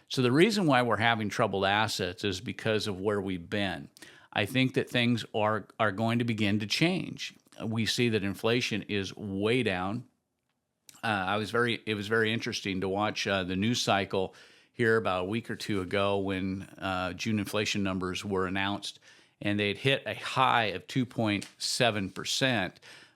So the reason why we're having troubled assets is because of where we've been. I think that things are going to begin to change. We see that inflation is way down. It was very interesting to watch the news cycle here about a week or two ago when June inflation numbers were announced, and they'd hit a high of 2.7%.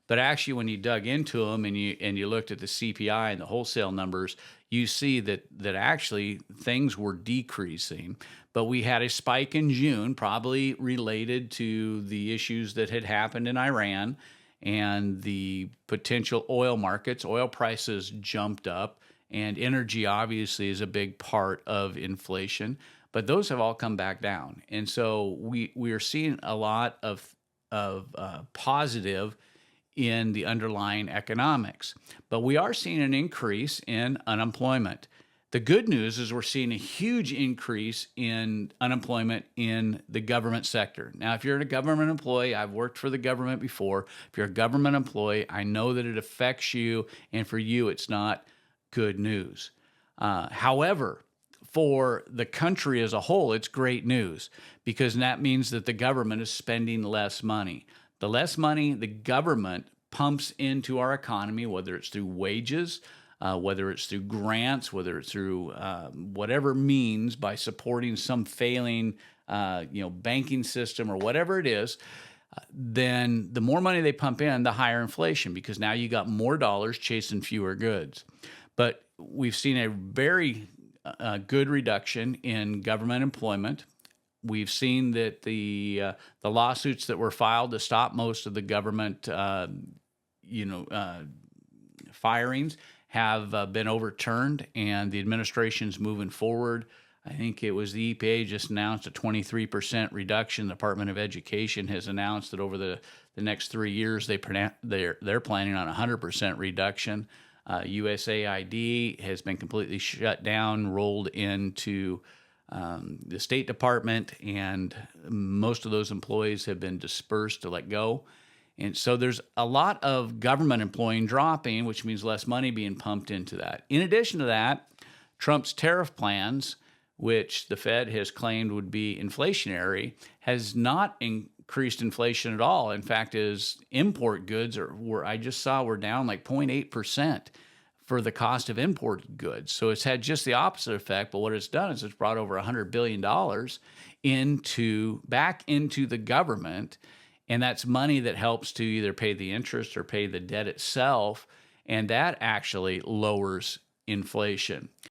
But actually, when you dug into them and you looked at the CPI and the wholesale numbers, you see that actually things were decreasing. But we had a spike in June, probably related to the issues that had happened in Iran and the potential oil markets. Oil prices jumped up, and energy obviously is a big part of inflation. But those have all come back down, and so we are seeing a lot of positive in the underlying economics. But we are seeing an increase in unemployment. The good news is we're seeing a huge increase in unemployment in the government sector. Now, if you're a government employee, I've worked for the government before. If you're a government employee, I know that it affects you, and for you, it's not good news. However, for the country as a whole, it's great news because that means that the government is spending less money. The less money the government pumps into our economy, whether it's through wages, whether it's through grants, whether it's through whatever means by supporting some failing, banking system or whatever it is, then the more money they pump in, the higher inflation because now you got more dollars chasing fewer goods. But we've seen a very good reduction in government employment. We've seen that the lawsuits that were filed to stop most of the government, firings have been overturned, and the administration's moving forward. I think it was the EPA just announced a 23% reduction. The Department of Education has announced that over the next 3 years they're planning on a 100% reduction. USAID has been completely shut down, rolled into the State Department, and most of those employees have been dispersed to let go. And so there's a lot of government employing dropping, which means less money being pumped into that. In addition to that, Trump's tariff plans, which the Fed has claimed would be inflationary, has not increased inflation at all. In fact, his import goods were down like 0.8% for the cost of imported goods. So it's had just the opposite effect. But what it's done is it's brought over $100 billion back into the government. And that's money that helps to either pay the interest or pay the debt itself. And that actually lowers inflation.